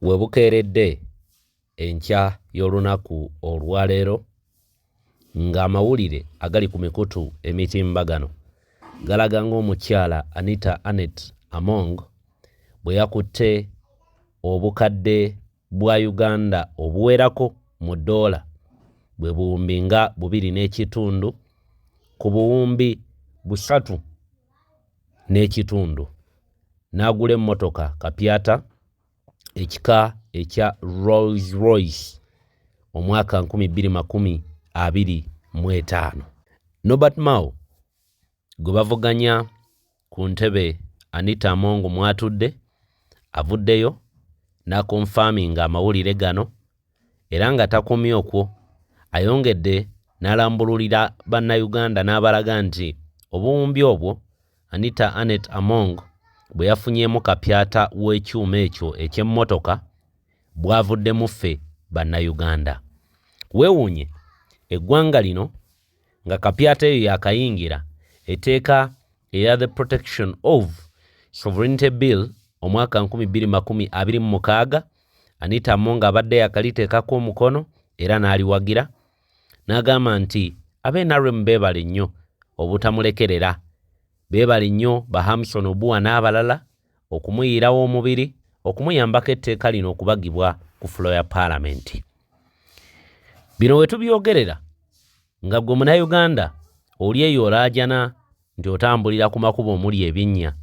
Webukeeredde enkya y'olunaku olwaleero ng'amawulire agali ku mikutu emitimbagano galaga ng'omukyala Anita Anet Among bwe yakutte obukadde bwa Uganda obuwerako mu ddoola bwe buwumbi nga 2.5 ku buwumbi 3.5 n'agula emmotoka kapyata ekika ekya Rolls Royce omwaka 2025. Norbert Mao gwe bavuganya ku ntebe Anita Among mwatudde avuddeyo n'akonfaminga amawulire gano era nga takomye okwo ayongedde n'alambululira bannayuganda n'abalaga nti obuwumbi obwo Anita Anet Among bwe yafunyeemu kapyata w'ekyuma ekyo eky'emmotoka bwavuddemu ffe bannayuganda. Weewuunye eggwanga lino nga kapyata eyo yakayingira etteeka eya The Protection of Sovereignty Bill omwaka 2026 Anita Among abadde yakaliteekako omukono era n'aliwagira n'agamba nti ab'NRM beebale nnyo obutamulekerera, beebale nnyo Bahamson Obuwa n'abalala okumuyirawo omubiri okumuyambako etteeka lino okubagibwa ku fulo ya Paalamenti. Bino we tubyogerera nga gwe Munnayuganda oli eyo olaajana nti otambulira ku makubo omuli ebinnya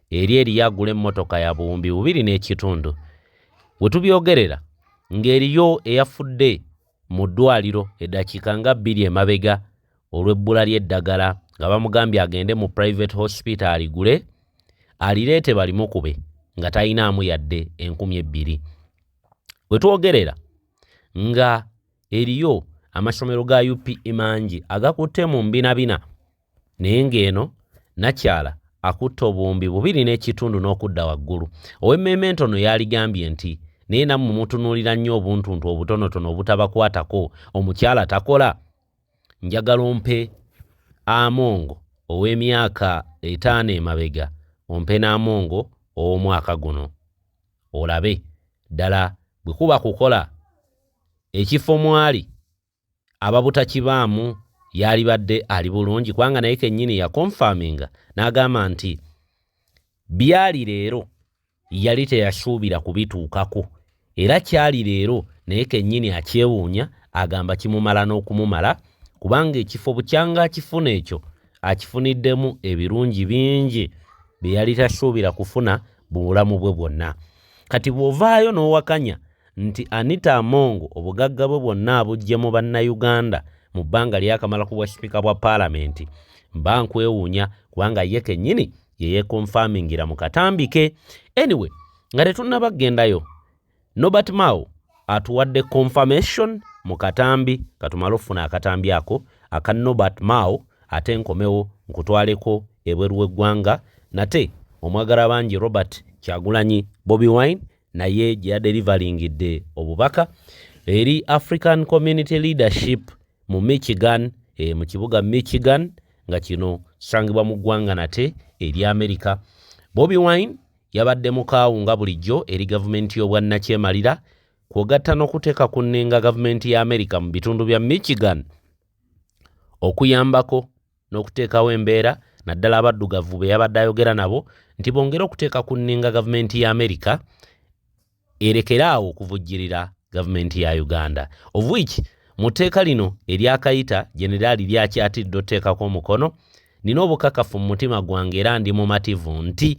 eri eriyagula emmotoka ya buwumbi 2.5. We tubyogerera ng'eriyo eyafudde mu ddwaliro eddakiika nga 2 emabega olw'ebbula ly'eddagala nga bamugambye agende mu private hospital aligule alireete balimukube nga talinaamu yadde 2,000. We twogerera nga eriyo amasomero ga UPE mangi agakutte mu mbinabina naye ng'eno nakyala akutte obuwumbi 2.5 n'okudda waggulu. Ow'emmeeme entono yaligambye nti naye nammwe mutunuulira nnyo obuntuntu obutonotono obutabakwatako, omukyala takola. Njagala ompe Amongo ow'emyaka 5 emabega ompe n'Amongo ow'omwaka guno olabe ddala bwe kuba kukola ekifo mwali ababutakibaamu yalibadde ali bulungi, kubanga naye kennyini yakonfaminga n'agamba nti byali leero yali teyasuubira kubituukako era kyali leero naye kennyini akyewuunya agamba kimumala n'okumumala kubanga ekifo bukyanga akifuna ekyo akifuniddemu ebirungi bingi bye yali tasuubira kufuna mu bulamu bwe bwonna. Kati bw'ovaayo n'owakanya nti Anita Among obugagga bwe bwonna abujje mu bannayuganda mu bbanga lyakamala ku bwa Sipika bwa Paalamenti, mba nkwewuunya kubanga ye kennyini ye yeekonfamingira mu katambi ke. Anyway, nga tetunnabagendayo, Norbert Mao atuwadde confirmation mu katambi katumala ofuna akatambi ako aka Norbert Mao ate nkomewo nkutwaleko ebweru w'eggwanga nate omwagala bangi Robert Kyagulanyi Bobi Wine naye gye yadelivering obubaka eri African Community Leadership mu Michigan, mu kibuga Michigan nga kino sangibwa mu ggwanga nate eri Amerika. Bobi Wine yabadde mukaawunga bulijjo eri gavumenti y'obwannakyemalira kwogatta n'okuteeka ku nnenga gavumenti ya Amerika mu bitundu bya Michigan okuyambako n'okuteekawo embeera naddala abaddugavu be yabadde ayogera nabo nti bongera okuteeka ku nnenga gavumenti ya Amerika erekeraawo okuvujjirira gavumenti ya Uganda, of which mu tteeka lino eryakayita Generaali lyakyatidde otteekako omukono. Nina obukakafu mu mutima gwange era ndi mumativu nti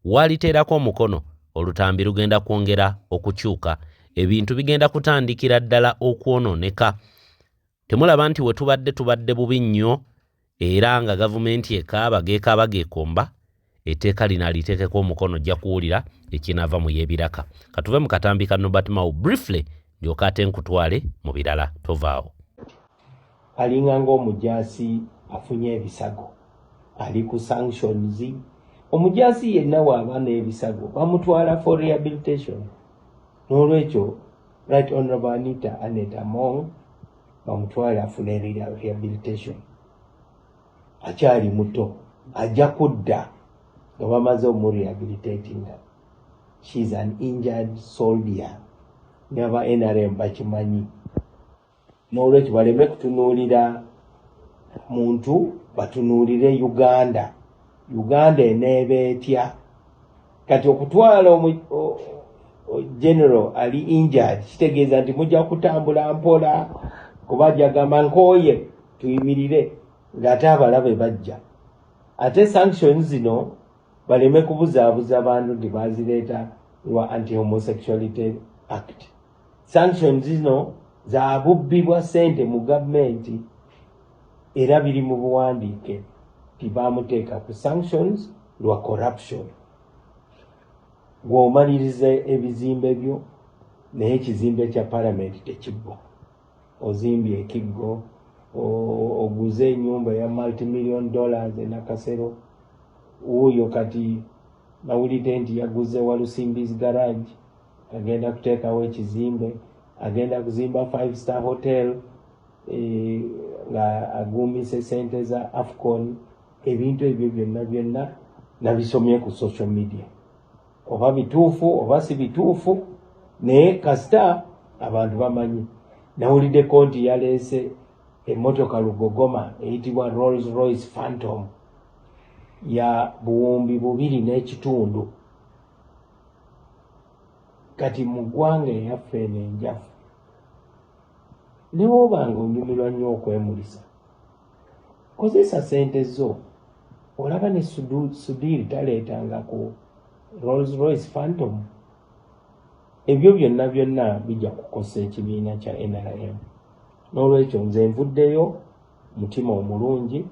waliteerako omukono olutambi lugenda kwongera okukyuka, ebintu bigenda kutandikira ddala okwonooneka. Temulaba nti we tubadde bubi nnyo era nga gavumenti ekaaba geekomba, etteeka lino aliteekeko omukono ojja kuwulira ekinava mu y'ebiraka. Katuve mu katambi ka Norbert Mao briefly ndyoka ate nkutwale mu birala, tovaawo. Alinga ng'omujaasi afunye ebisago ali ku sanctions. Omujaasi yenna waaba n'ebisago bamutwala for rehabilitation. N'olwekyo Right Honorable Anita Anet Among bamutwala afune rehabilitation. Akyali muto ajja kudda nga bamaze omurehabilitatinga. she's an injured soldier nyaba NRM bakimanyi n'olwekyo baleme kutunuulira muntu batunuulire Uganda eneeba etya kati okutwala general ali injured kitegeeza nti mujja kutambula mpola kuba jagamba nkooye tuyimirire ng'ate abalabe bajja ate sanctions zino baleme kubuzaabuza abantu nti bazireeta lwa anti-homosexuality act sanctions zino zaabubbibwa ssente mu gavumenti era biri mu buwandiike tibamuteeka ku sanctions lwa corruption gw'omaliriza ebizimbe byo naye ekizimbe kya palamenti tekiggwa ozimbye ekiggo oguze ennyumba ya multi-million dollars enakasero wuuyo kati nawulidde nti yaguze Walusimbi's garage agenda kuteekawo ekizimbe agenda kuzimba 5-star hotel nga agumise sente za Afcon ebintu ebyo byonna nabisomye ku social media oba bituufu oba si bituufu naye kasita abantu bamanyi nawulidde konti yaleese emmotoka lugogoma eyitibwa Rolls Royce Phantom ya buwumbi 2.5 kati mu ggwanga eyaffe eno enjafu ne bw'obanga onyumirwa nnyo okwemulisa kozesa sente zo olaba ne Sudiri taleetanga ku Rolls Royce Phantom ebyo byonna bijja kukosa ekibiina kya NRM n'olwekyo nze nvuddeyo mutima omulungi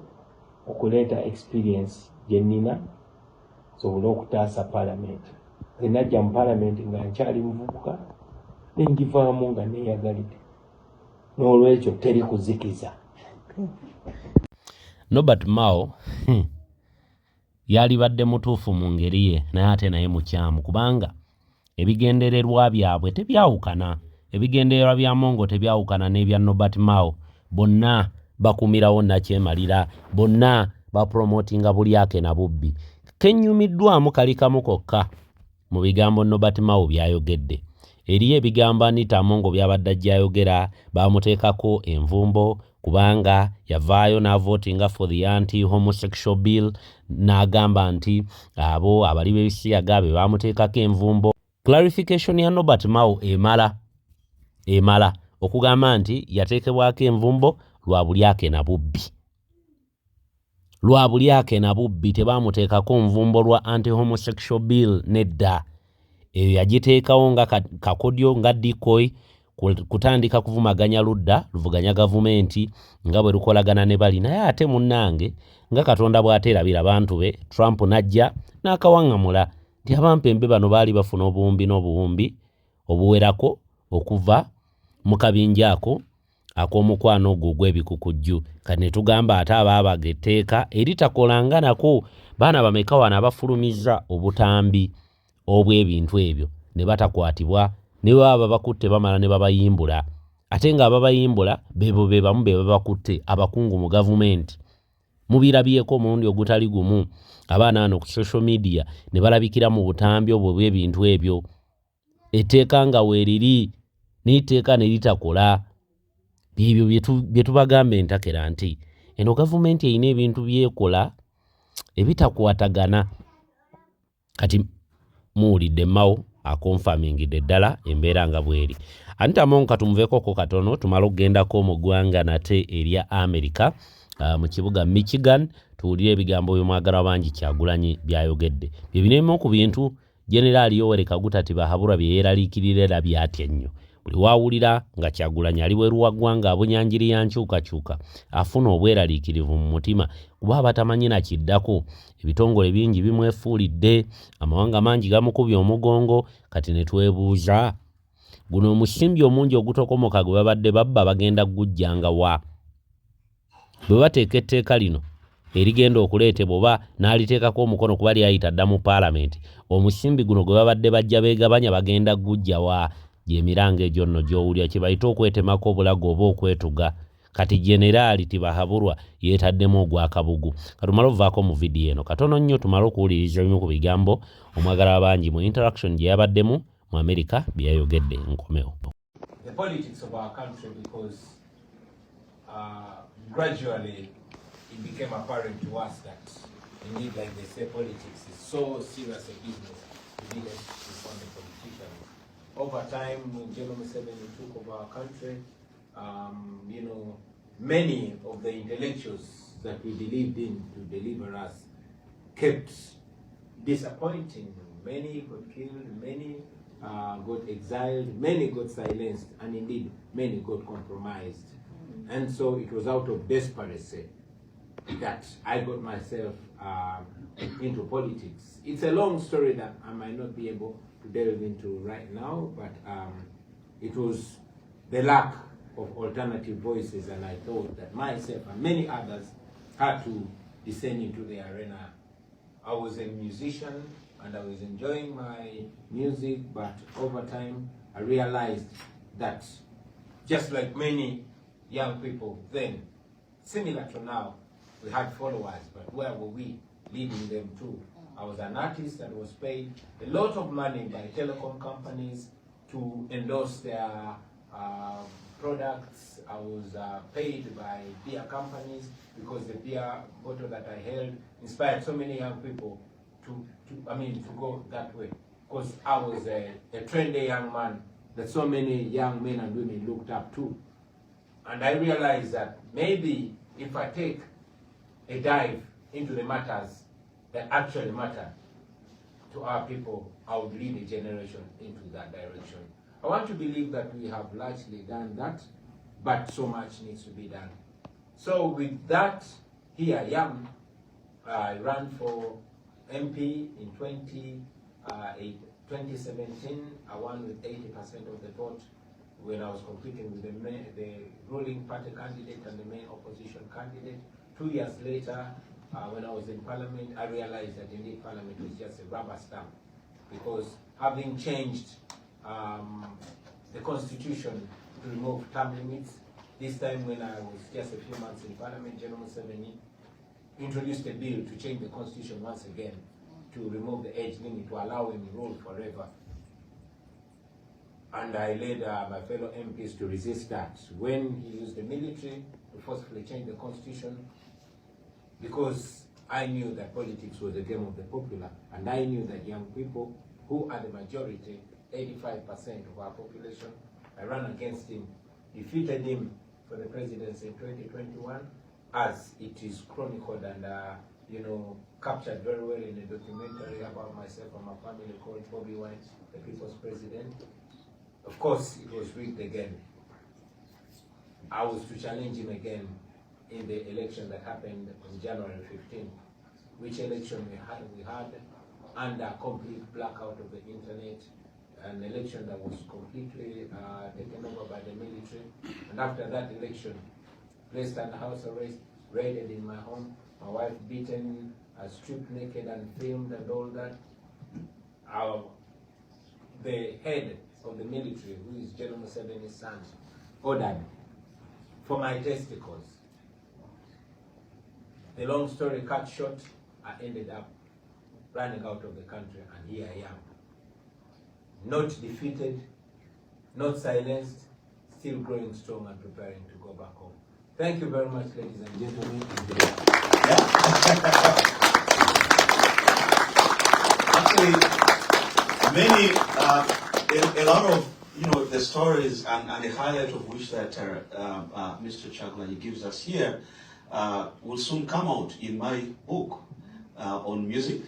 okuleeta experience gye nnina sobole okutaasa palamenti nze najja mu palamenti nga nkyali muvubuka ne ngivaamu nga neeyagalidde n'olwekyo teri kuzikiza. Norbert Mao yalibadde mutuufu mu ngeri ye naye ate naye mukyamu kubanga ebigendererwa byabwe tebyawukana ebigendererwa bya Mongo tebyawukana n'ebya Norbert Mao bonna bakumirawo nakyemalira bonna bapromotinga bulyake na bubbi kenyumiddwamu kalikamu kokka mu bigambo Norbert Mao byayogedde eriyo ebigambo Anita Mongo byabadde ajjayogera bamuteekako envumbo kubanga yavaayo n'avotinga for the anti-homosexual bill n'agamba nti abo abali b'ebisiyaga be bamuteekako envumbo. Clarification ya Norbert Mao emala okugamba nti yateekebwako envumbo lwa bulyake na bubbi tebamuteekako nvumbo lwa anti-homosexual bill nedda eyo yagiteekawo nga kakodyo nga decoy kutandika kuvumaganya ludda luvuganya gavumenti nga bwe lukolagana ne bali naye ate munnange nga Katonda bw'ateerabira abantu be Trump najja n'akawaŋŋamula nti abampembe bano baali bafuna obuwumbi obuwerako okuva mu kabinja ako ak'omukwano ogwo ogw'ebikukujju kati ne tugamba ate abaabaga etteeka eritakolanga nako baana bameka wano abafulumiza obutambi obw'ebintu ebyo ne batakwatibwa ne baba bakutte bamala ne babayimbula ate nga ababayimbula bebo be bamu be babakutte abakungu mu gavumenti mubirabyeko omulundi ogutali gumu abaana bano ku social media ne balabikira mu butambi obwo bw'ebintu ebyo etteeka nga weeriri n'itteeka ne litakola bibyo bye tubagambe entakera nti eno gavumenti erina ebintu byekola ebitakwatagana kati muwulidde Mao akonfamingidde ddala embeera nga bweri. Anita Mongo katumuveekoko katono tumala okugendako mu ggwanga nate erya America mu kibuga Michigan tuwulire ebigambo by'omwagalwa bangi Kyagulanyi byayogedde bye binemu ku bintu Generali Yoweri Kaguta tibahabura bye yeeraliikirira era byatya nnyo buli waawulira nga Kyagulanyi ali weeru wa ggwanga abunyanjiri ya nkyukakyuka afuna obweraliikirivu mu mutima kuba abatamanyi na kiddako ebitongole bingi bimwefuulidde amawanga mangi gamukubye omugongo kati ne twebuuza guno omusimbi omungi ogutokomoka gwe babadde babba bagenda gujjanga wa bwe bateeka etteeka lino erigenda okuleetebwa oba n'aliteekako omukono kuba lyayita dda mu paalamenti omusimbi guno gwe babadde bajja beegabanya bagenda gujja wa gy'emiranga egyo nno gy'owulira kye bayita okwetemako obulago oba okwetuga kati generali tibahabulwa yetaddemu ogwakabugu. Katumala ovaako mu video eno katono nnyo tumala okuwuliriza bimu ku bigambo omwagala abangi mu interaction gye yabaddemu mu America bye yayogedde. Nkomewo. The politics of our country, because gradually it became apparent to us that indeed, like they say, politics is so serious a business, we needed to fund the politicians. Over time, when General Museveni took over our country, you know, many of the intellectuals that we believed in to deliver us kept disappointing. Many got killed, many got exiled, many got silenced, and indeed many got compromised. And so it was out of desperation that I got myself into politics. It's a long story that I might not be able to delve into right now, but it was the lack of alternative voices, and I thought that myself and many others had to descend into the arena. I was a musician and I was enjoying my music, but over time I realized that just like many young people then, similar to now, we had followers, but where were we leading them to? I was an artist that was paid a lot of money by telecom companies to endorse their products. I was paid by beer companies because the beer bottle that I held inspired so many young people to go that way. Because I was a trendy young man that so many young men and women looked up to. And I realized that maybe if I take a dive into the matters that actually matter to our people, I would lead a generation into that direction. I want to believe that we have largely done that, but so much needs to be done. So with that, here I am. I ran for MP in 2017. I won with 80% of the vote when I was competing with the ruling party candidate and the main opposition candidate. 2 years later, when I was in Parliament, I realized that indeed Parliament was just a rubber stamp, because having changed the constitution to remove term limits, this time when I was just a few months in Parliament, General Museveni introduced a bill to change the constitution once again to remove the age limit to allow him to rule forever. And I led my fellow MPs to resist that when he used the military to forcefully change the constitution, because I knew that politics was a game of the popular, and I knew that young people, who are the majority, 85% of our population, I ran against him, defeated him for the presidency in 2021, as it is chronicled and captured very well in a documentary about myself and my family called Bobi, the People's President. Of course, it was rigged again. I was to challenge him again in the election that happened on January 15th, which election we had under complete blackout of the internet, an election that was completely taken over by the military. And after that election, placed under house arrest, raided in my home, my wife beaten, stripped naked and filmed and all that. The head of the military, who is General Museveni's son, ordered for my testicles. The long story cut short, I ended up running out of the country, and here I am. Not defeated, not silenced, still growing strong and preparing to go back home. Thank you very much, ladies and gentlemen. Actually, a lot of the stories and the highlight of which that Mr. Chagulanyi gives us here will soon come out in my book on music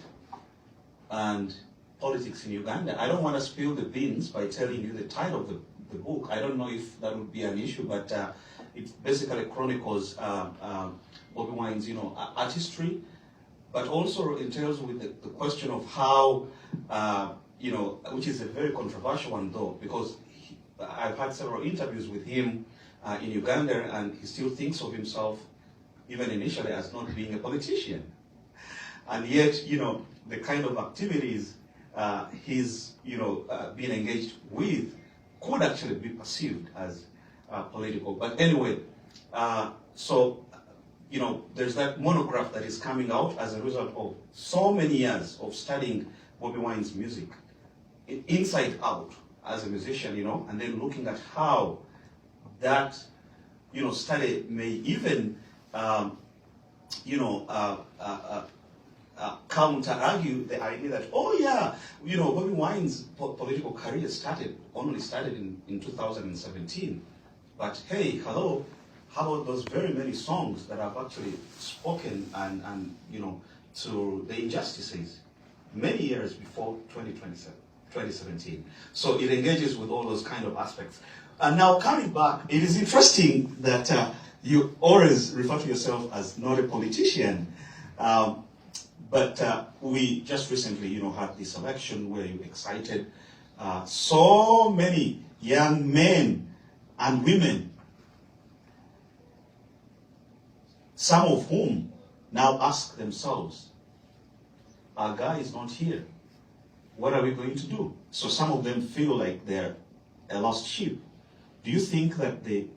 and politics in Uganda. I don't want to spill the beans by telling you the title of the book. I don't know if that would be an issue, but it basically chronicles Bobi Wine's artistry, but also entails with the question of how which is a very controversial one though, because I've had several interviews with him in Uganda, and he still thinks of himself, even initially, as not being a politician. And yet, the kind of activities he's, being engaged with could actually be perceived as political. But anyway, So, you know, there's that monograph that is coming out as a result of so many years of studying Bobi Wine's music, inside out as a musician, you know, and then looking at how that, you know, study may even, counter-argue the idea that, oh yeah, you know, Bobi Wine's political career only started in 2017. But hey, hello, how about those very many songs that have actually spoken and you know, to the injustices many years before 2017. So it engages with all those kind of aspects. And now coming back, it is interesting that you always refer to yourself as not a politician. But we just recently, you know, had this election where you excited so many young men and women, some of whom now ask themselves, our guy is not here. What are we going to do? So some of them feel like they're a lost sheep. Do you think that they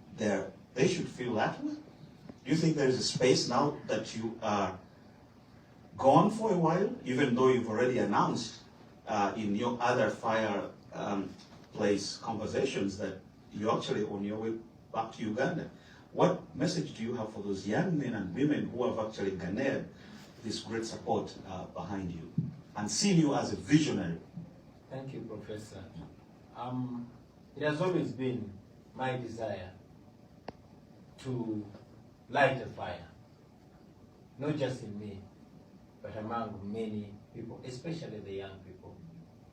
should feel that way? Do you think there is a space now that you are gone for a while, even though you've already announced in your other fireplace conversations that you're actually on your way back to Uganda? What message do you have for those young men and women who have actually garnered this great support behind you and seen you as a visionary? Thank you, Professor. It has always been my desire to light a fire, not just in me, but among many people, especially the young people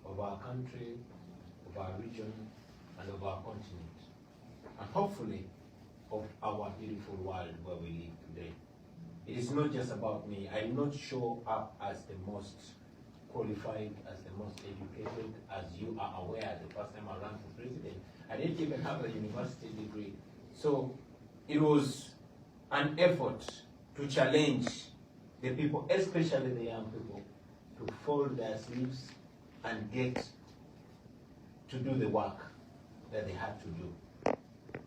of our country, of our region, and of our continent, and hopefully of our beautiful world where we live today. It is not just about me. I do not show up as the most qualified, as the most educated. As you are aware, the first time I ran for president, I didn't even have a university degree. So it was an effort to challenge the people, especially the young people, to fold their sleeves and get to do the work that they had to do.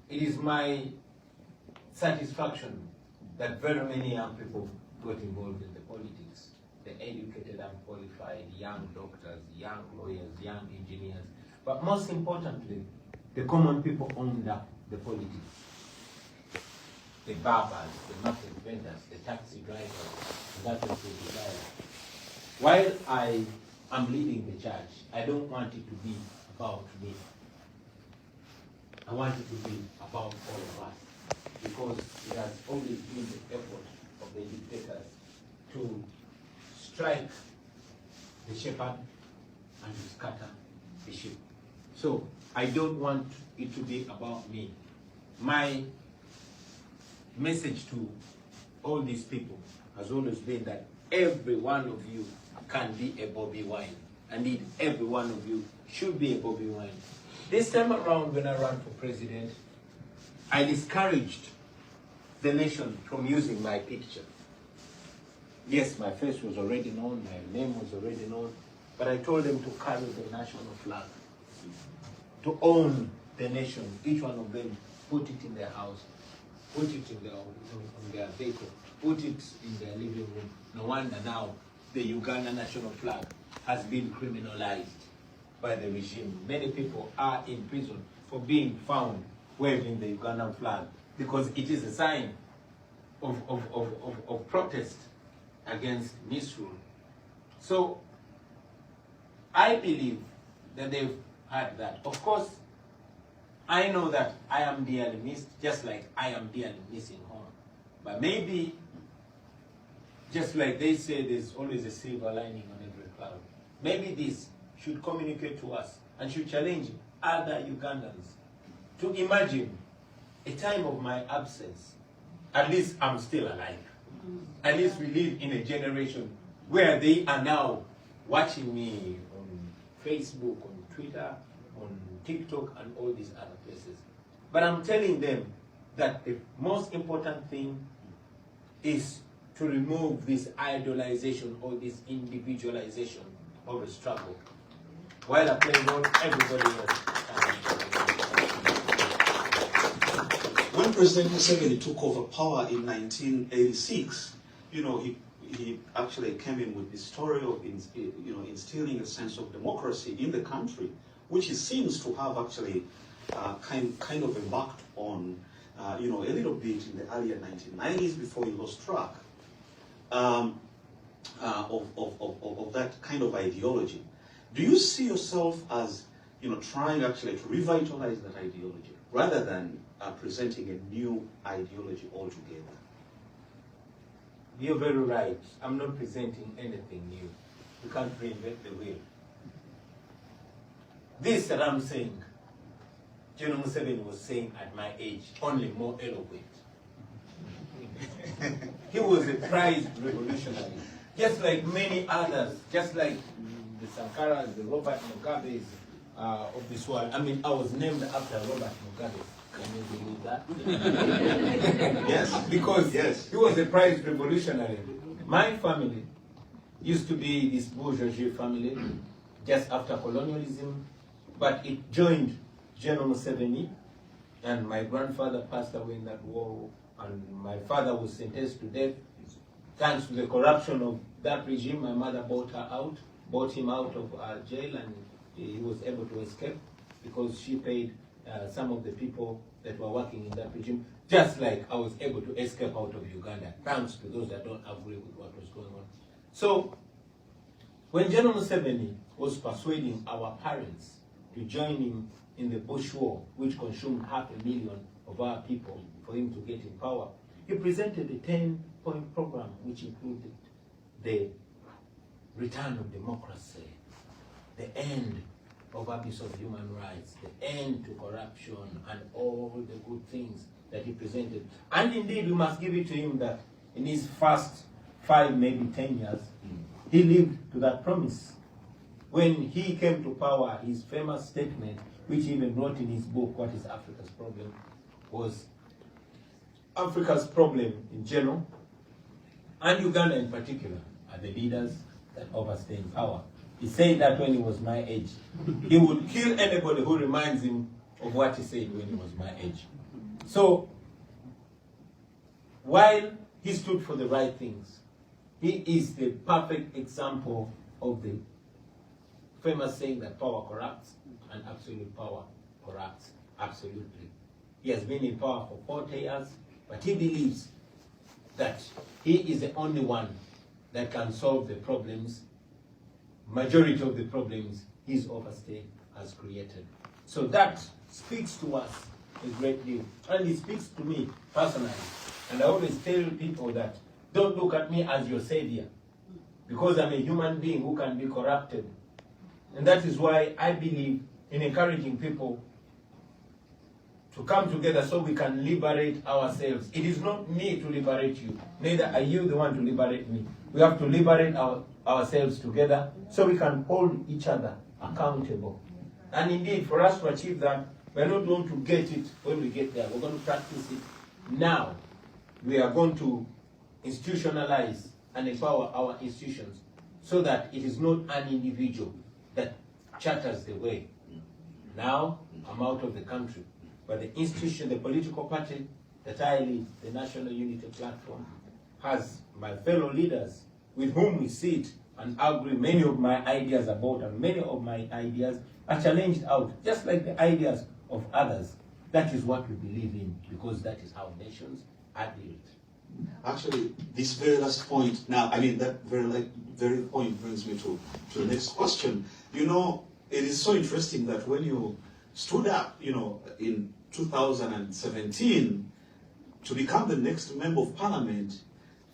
It is my satisfaction that very many young people got involved in the politics. The educated and qualified, young doctors, young lawyers, young engineers, but most importantly, the common people owned up the politics. The barbers, the market vendors, the taxi drivers, and that was the desire. While I am leading the church, I don't want it to be about me. I want it to be about all of us, because it has always been the effort of the dictators to strike the shepherd and to scatter the sheep. So I don't want it to be about me. My message to all these people has always been that every one of you can be a Bobi Wine. Indeed, every one of you should be a Bobi Wine. This time around, when I ran for president, I discouraged the nation from using my picture. Yes, my face was already known, my name was already known, but I told them to carry the national flag, to own the nation. Each one of them put it in their house, put it in on their vehicle, put it in their living room. No wonder now the Uganda national flag has been criminalized by the regime. Many people are in prison for being found waving the Ugandan flag because it is a sign of protest against misrule. So I believe that they've had that. Of course, I know that I am dearly missed, just like I am dearly missing home. But maybe, just like they say, there's always a silver lining on every cloud. Maybe this should communicate to us and should challenge other Ugandans to imagine a time of my absence. At least I'm still alive. At least we live in a generation where they are now watching me on Facebook, on Twitter, on TikTok, and all these other places. But I'm telling them that the most important thing is to remove this idolization or this individualization of the struggle. While I play role, everybody else. When President Museveni took over power in 1986, you know, he actually came in with the story of, you know, instilling a sense of democracy in the country, which he seems to have actually kind of embarked on, you know, a little bit in the earlier 1990s before he lost track of that kind of ideology. Do you see yourself as, you know, trying actually to revitalize that ideology rather than presenting a new ideology altogether? You're very right. I'm not presenting anything new. You can't reinvent the wheel. This that I'm saying, General Museveni was saying at my age, only more eloquent. He was a prized revolutionary, just like many others, just like the Sankaras, the Robert Mugabes of this world. I mean, I was named after Robert Mugabe. Can you believe that? Yes. Because yes. He was a prized revolutionary. My family used to be this bourgeoisie family just after colonialism, but it joined General Museveni, and my grandfather passed away in that war, and my father was sentenced to death. Thanks to the corruption of that regime, my mother bought him out of jail, and he was able to escape because she paid some of the people that were working in that regime, just like I was able to escape out of Uganda, thanks to those that don't agree with what was going on. So, when General Museveni was persuading our parents to join him in the Bush War, which consumed 500,000 of our people for him to get in power, he presented a 10-point program which included the return of democracy, the end of abuse of human rights, the end to corruption, and all the good things that he presented. And indeed, we must give it to him that in his first 5, maybe 10 years, he lived to that promise. When he came to power, his famous statement, which he even wrote in his book, What is Africa's Problem, was Africa's problem in general, and Uganda in particular, are the leaders that overstay in power. He said that when he was my age. He would kill anybody who reminds him of what he said when he was my age. So, while he stood for the right things, he is the perfect example of the famous saying that power corrupts and absolute power corrupts absolutely. He has been in power for 40 years, but he believes that he is the only one that can solve the problems, majority of the problems his overstay has created. So that speaks to us a great deal. And it speaks to me personally. And I always tell people that don't look at me as your savior, because I'm a human being who can be corrupted. And that is why I believe in encouraging people to come together so we can liberate ourselves. It is not me to liberate you, neither are you the one to liberate me. We have to liberate ourselves together so we can hold each other accountable. And indeed, for us to achieve that, we're not going to get it when we get there. We're going to practice it now. We are going to institutionalize and empower our institutions so that it is not an individual that charters the way. Now, I'm out of the country. But the institution, the political party that I lead, the National Unity Platform, has my fellow leaders with whom we sit and agree many of my ideas about, and many of my ideas are challenged out, just like the ideas of others. That is what we believe in, because that is how nations are built. Actually, this very last point, now, I mean, that very point brings me to the next question. You know, it is so interesting that when you stood up, you know, in 2017 to become the next member of parliament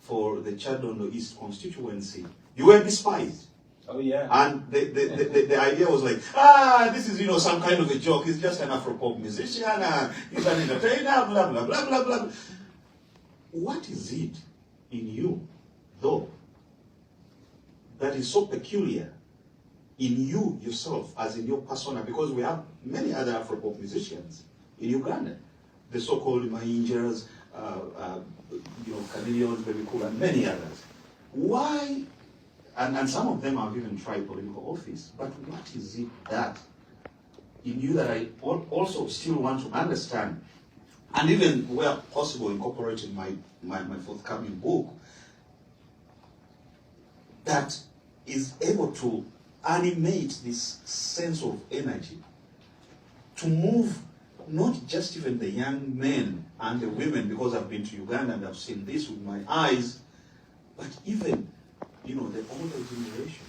for the Chadondo East constituency, you were despised. Oh yeah. And the idea was like, this is, you know, some kind of a joke. He's just an Afro-pop musician. He's an entertainer, blah, blah, blah, blah, blah. What is it in you, though, that is so peculiar in you yourself, as in your persona? Because we have many other Afro-pop musicians in Uganda, the so-called Mainjas, you know, Chameleons, Baby Cool, and many others. Why? And some of them have even tried political office. But what is it that in you that I also still want to understand? and even where possible incorporating my forthcoming book, that is able to animate this sense of energy to move not just even the young men and the women, because I've been to Uganda and I've seen this with my eyes, but even, the older generation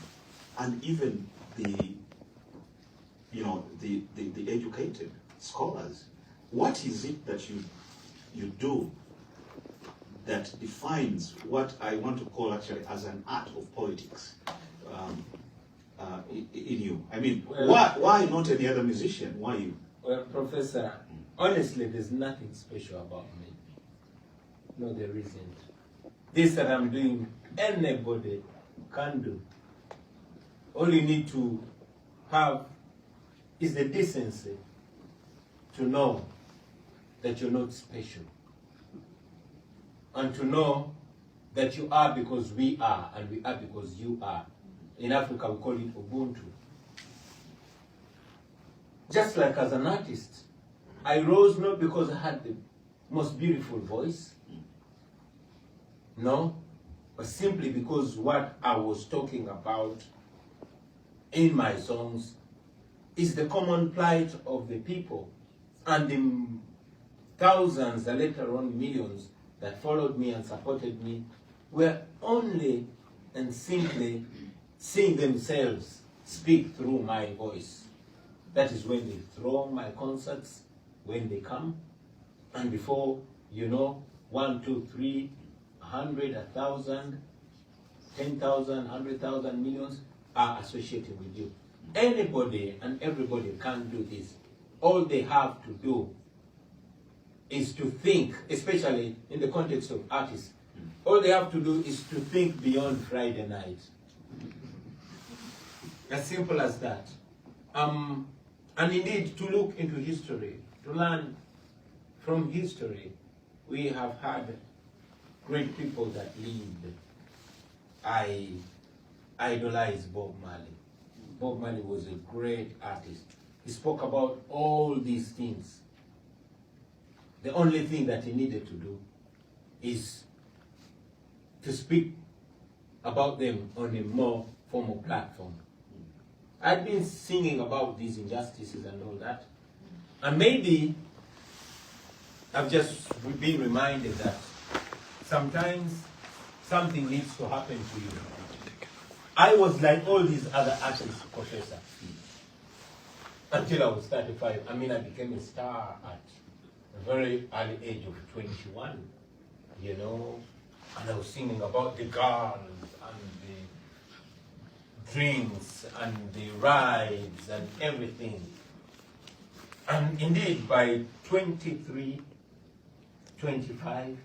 and even the educated scholars. What is it that you do that defines what I want to call actually as an art of politics in you? I mean, why not any other musician? Why you? Well, Professor, honestly, there's nothing special about me. No, there isn't. This that I'm doing, anybody can do. All you need to have is the decency to know that you're not special. And to know that you are because we are, and we are because you are. In Africa, we call it Ubuntu. Just like as an artist, I rose not because I had the most beautiful voice, no, but simply because what I was talking about in my songs is the common plight of the people, and the thousands and later on millions that followed me and supported me were only and simply seeing themselves speak through my voice. That is when they throw my concerts, when they come, and before you know, 1, 2, 3, 100, 1,000, 10,000, 100,000, millions are associated with you. Anybody and everybody can do this. All they have to do is to think, especially in the context of artists, all they have to do is to think beyond Friday night. As simple as that. And indeed, to look into history, to learn from history. We have had great people that lived. I idolize Bob Marley. Bob Marley was a great artist. He spoke about all these things. The only thing that he needed to do is to speak about them on a more formal platform. I've been singing about these injustices and all that, and maybe I've just been reminded that sometimes something needs to happen to you. I was like all these other artists, Professor, until I was 35. I mean, I became a star at a very early age of 21, and I was singing about the girls and the drinks and the rides and everything. And indeed, by 23, 25,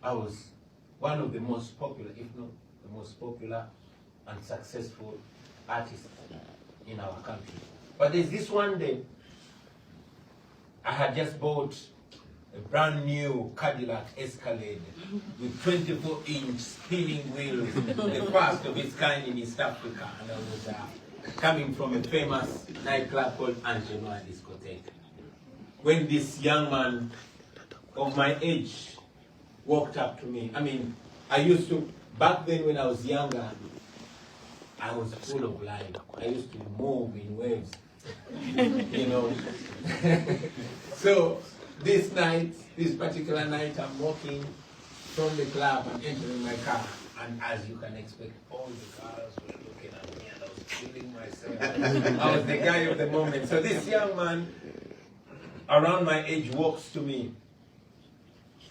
I was one of the most popular, if not the most popular and successful artists in our country. But there's this one day, I had just bought a brand new Cadillac Escalade with 24-inch spinning wheels, the first of its kind in East Africa. And I was coming from a famous nightclub called Angenoa Discotheque. When this young man of my age walked up to me, I mean, I used to, back then when I was younger, I was full of life. I used to move in waves, So this particular night, I'm walking from the club, I'm entering my car, and as you can expect, all the girls were looking at me, and I was feeling myself. I was the guy of the moment. So this young man, around my age, walks to me,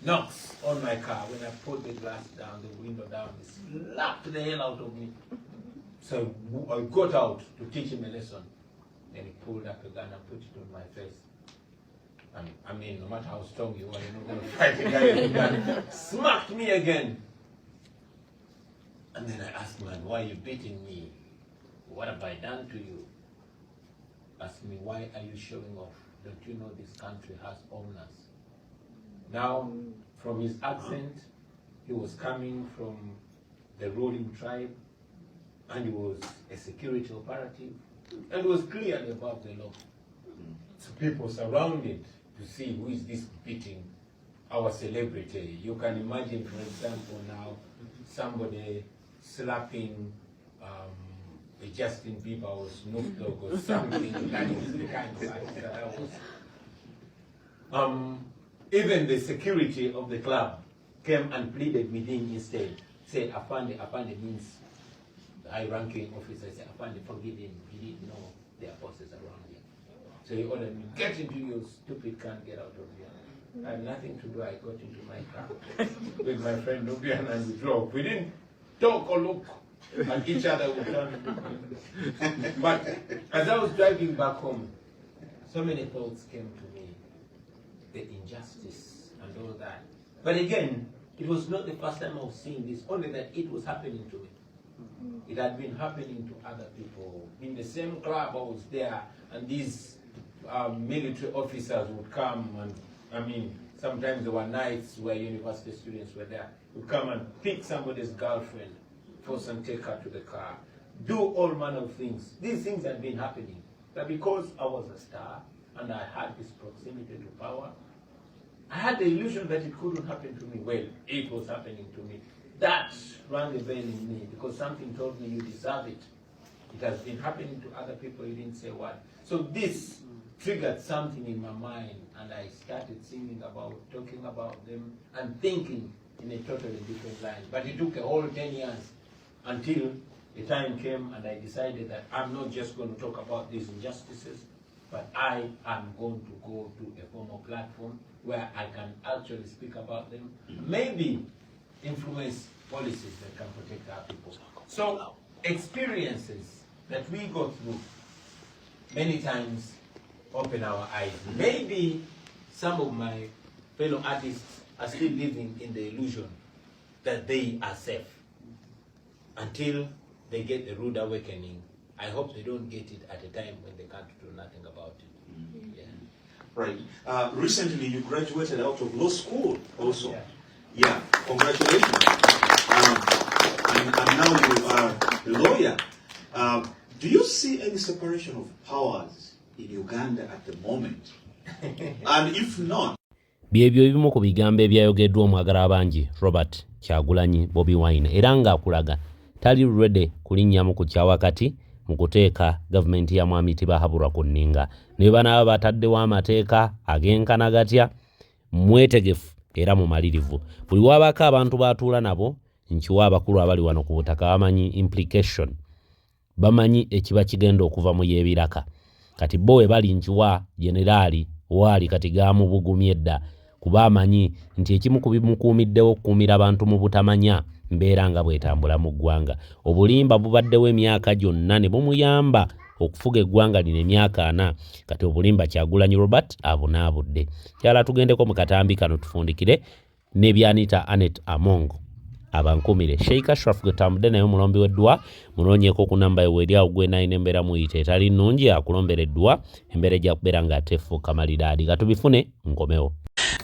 knocks on my car. When I put the glass down, the window down, he slapped the hell out of me. So I got out to teach him a lesson. Then he pulled up a gun and put it on my face. And I mean, no matter how strong you are, you're not going to fight a guy with a gun. Smacked me again. And then I asked him, man, why are you beating me? What have I done to you? Asked me, why are you showing off? Don't you know this country has owners? Now, from his accent, he was coming from the ruling tribe, and he was a security operative, and was clearly above the law. So people surrounded to see who is this beating our celebrity. You can imagine, for example, now somebody slapping a Justin Bieber or Snoop Dogg or something. That is the kind of fight that I was. Even the security of the club came and pleaded with him instead. Say, Afande means the high-ranking officer. Say, Afande, forgive him. He didn't know there are bosses around here. So he ordered me, get into your stupid car, get out of here. I had nothing to do. I got into my car with my friend Nubian and we drove. We didn't talk or look at each other. But as I was driving back home, so many thoughts came to me. The injustice and all that. But again, it was not the first time I was seeing this, only that it was happening to me. It had been happening to other people. In the same club I was there, and these military officers would come, and I mean, sometimes there were nights where university students were there, would come and pick somebody's girlfriend, force and take her to the car, do all manner of things. These things had been happening. But because I was a star, and I had this proximity to power, I had the illusion that it couldn't happen to me. Well, it was happening to me. That rang a bell in me because something told me you deserve it. It has been happening to other people, you didn't say what. So this triggered something in my mind, and I started singing about, talking about them, and thinking in a totally different line. But it took a whole 10 years until the time came and I decided that I'm not just going to talk about these injustices, but I am going to go to a formal platform where I can actually speak about them, maybe influence policies that can protect our people. So experiences that we go through many times open our eyes. Maybe some of my fellow artists are still living in the illusion that they are safe until they get the rude awakening. I hope they don't get it at a time when they can't do nothing about it. Yeah. Right. Recently, you graduated out of law school also. Yeah. Yeah. Congratulations. And now you are a lawyer. Do you see any separation of powers in Uganda at the moment? And if not, byebyo ebimu ku bigambo ebyayogeddwa omwagala abangi Robert Kyagulanyi Bobi Wine era nga akulaga tali ready kulinnyamu ku kyawakati mu kuteeka gavumenti ya mwami tibahabulwa ku nninga ne banaaba bataddewo amateeka ag'enkana gatya mwetegefu era mumalirivu buli waabako abantu baatuula nabo nkiwa abakulu abali wano ku butaka bamanyi implication bamanyi ekiba kigenda okuva mu y'ebiraka kati bo bali nkiwa generali wali kati gaamubugumye edda kuba amanyi nti ekimu ku bimukuumiddewo okukuumira abantu mu butamanya mbeera nga bwetambula mu ggwanga obulimba bubaddewo emyaka gyonna ne bumuyamba okufuga eggwanga lino emyaka 4 kati obulimba Kyagulanyi Robert abunaabudde kyala tugendeko mu katambi kano tufundikire ne byanita Anet Amongo abankumire Sheikh Ashraf Gutambudde naye mulombi weddwa munoonyeeko ku namba eri awo gwe 9 embeera muyite etali nnungi akulombera eddwa embeera ejja kubeera nga tefuuka maliraadi gatubifune nkomewo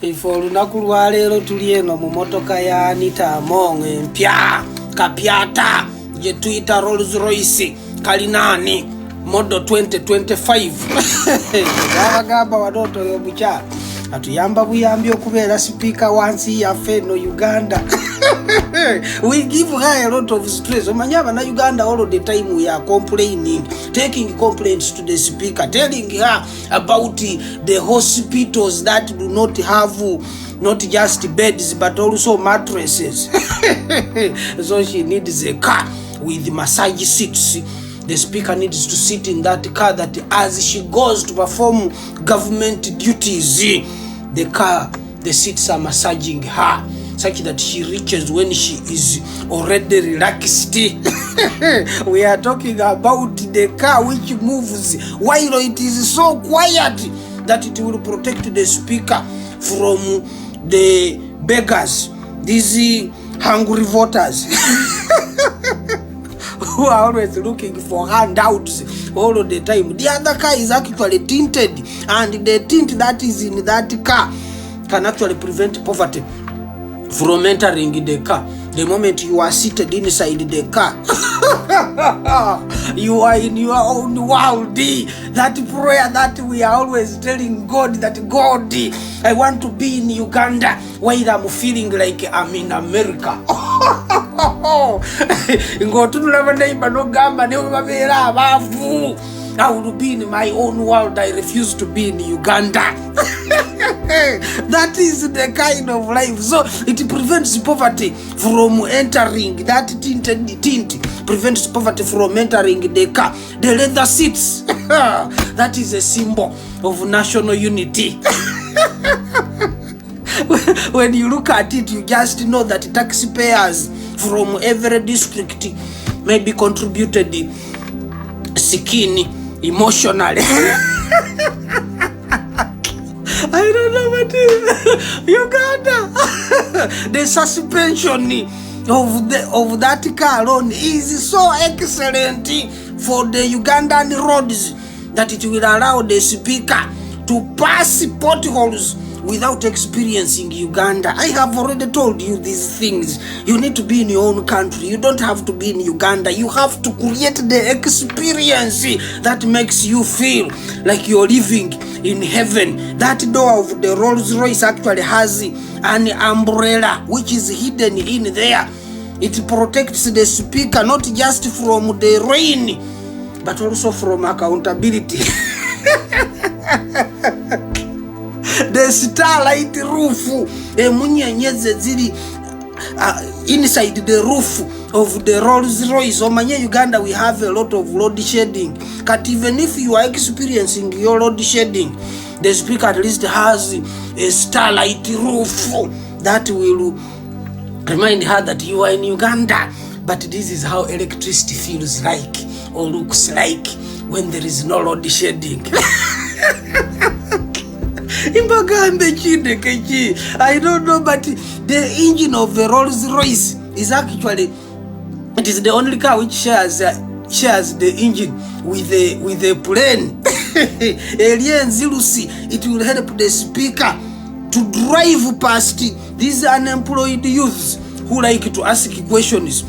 Ifo olunaku lwaleero tuli eno mu motoka ya Anita Amongo empya kapyata gye tuyita Rolls Royce kalinaani model 2025 abagamba wanoto y'omukyala atuyamba buyambi okubeera sipiika wansi yaffe eno Uganda. We give her a lot of stress. Omanya abana Uganda all the time we are complaining, taking complaints to the speaker, telling her about the hospitals that do not have not just beds but also mattresses. So she needs a car with massage seats. The speaker needs to sit in that car that as she goes to perform government duties, the car, the seats are massaging her, such that she reaches when she is already relaxed. We are talking about the car which moves while it is so quiet that it will protect the speaker from the beggars, these hungry voters who are always looking for handouts all of the time. The other car is actually tinted, and the tint that is in that car can actually prevent poverty from entering the car the moment you are seated inside the car. You are in your own world. That prayer that we are always telling God, that God, I want to be in Uganda while I'm feeling like I'm in America. I will be in my own world. I refuse to be in Uganda. That is the kind of life. So it prevents poverty from entering. That tint prevents poverty from entering the car. The leather seats. That is a symbol of national unity. When you look at it, you just know that taxpayers from every district maybe contributed skin emotionally. I don't know what is Uganda. The suspension of that car alone is so excellent for the Ugandan roads that it will allow the Sipika to pass potholes without experiencing Uganda. I have already told you these things. You need to be in your own country. You don't have to be in Uganda. You have to create the experience that makes you feel like you're living in heaven. That door of the Rolls Royce actually has an umbrella which is hidden in there. It protects the speaker not just from the rain but also from accountability. The starlight roof, inside the roof of the Rolls Royce. Omanye Uganda, we have a lot of load shedding. But even if you are experiencing your load shedding, the speaker at least has a starlight roof that will remind her that you are in Uganda. But this is how electricity feels like or looks like when there is no load shedding. I don't know, but the engine of the Rolls Royce is actually, it is the only car which shares the engine with a plane. It will help the speaker to drive past these unemployed youths who like to ask questions.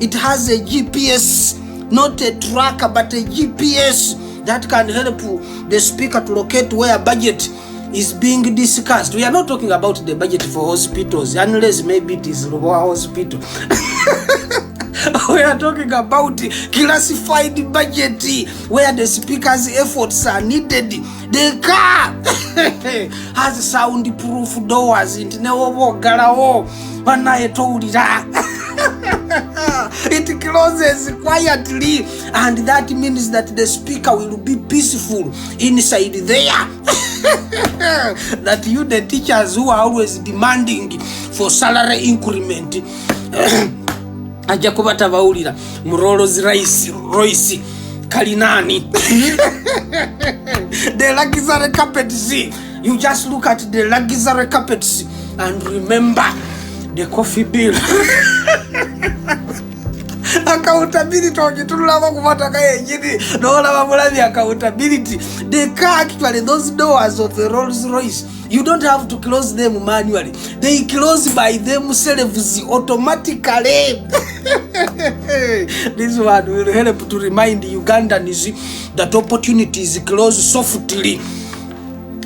It has a GPS, not a tracker, but a GPS that can help the speaker to locate where budget is being discussed. We are not talking about the budget for hospitals, unless maybe it is Ruboa Hospital. We are talking about classified budget where the speaker's efforts are needed. The car has soundproof doors. It closes quietly, and that means that the speaker will be peaceful inside there. That you, the teachers who are always demanding for salary increment, aja kubata baulira Rolls Royce kalinani. The luxury carpets, you just look at the luxury carpets and remember the coffee bill. Accountability. Accountability. The car actually, those doors of the Rolls Royce, you don't have to close them manually. They close by themselves automatically. This one will help to remind Ugandans that opportunities close softly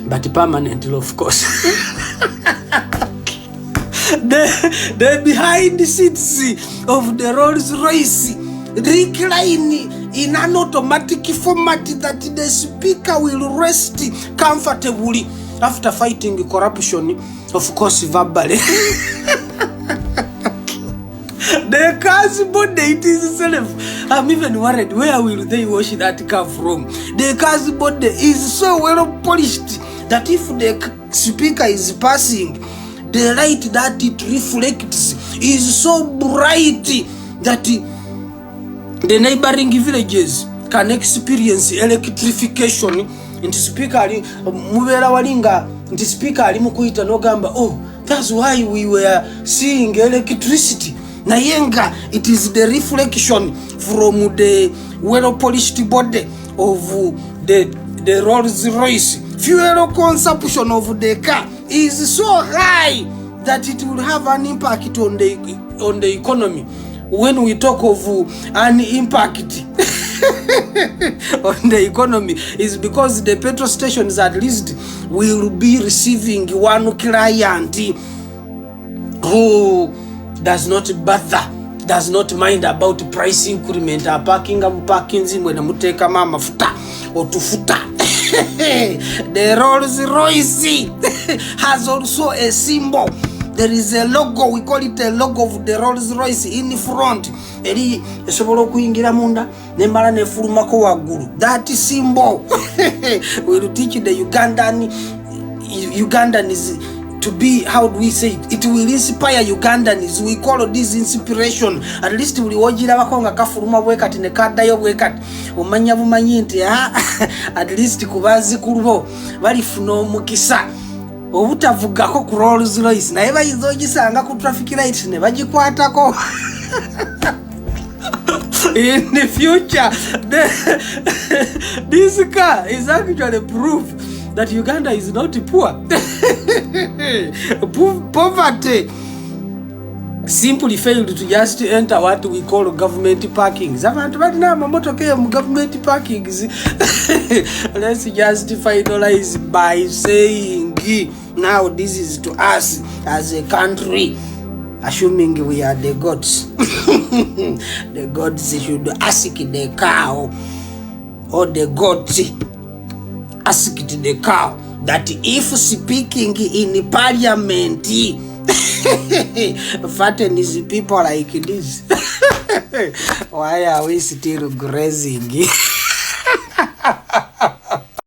but permanently, of course. The behind seats of the Rolls Royce recline in an automatic format that the speaker will rest comfortably after fighting corruption, of course, verbally. The car's body, it is self. I'm even worried, where will they wash that car from? The car's body is so well polished that if the speaker is passing, the light that it reflects is so bright that the neighboring villages can experience electrification. Nti speaker mubera walinga nti speaker ali mukuita no gamba, oh, that's why we were seeing electricity. Nayenga, it is the reflection from the well polished body of the Rolls Royce. Fuel consumption of the car is so high that it will have an impact on the economy. when we talk of an impact on the economy is because the petrol stations at least will be receiving one client who does not bother, does not mind about price increment. Parking zimwe na muteka mama futa otufuta. The Rolls Royce has also a symbol. There is a logo, we call it a logo of the Rolls Royce in front. Eri esobola okuyingira munda nembala nefulumako waggulu. That symbol will teach the Ugandans to be, how do we say it? It will inspire Ugandans. We call this inspiration. At least we wajira bakonga kafuluma bwekati ne kaddayo bwekati. Omanya bumanyi nti at least kubazi kulubo balifuna omukisa. Obutavugako ku Rolls Royce naye bayinza ogisanga ku traffic light ne bagikwatako. In the future, this car is actually proof that Uganda is not poor. Poverty simply failed to just enter what we call government parkings. Government parkings. Let's just finalize by saying now this is to us as a country, assuming we are the gods. The gods should ask the cow, or the gods asked the cow that if speaking in parliament fatten is people like this, why are we still grazing?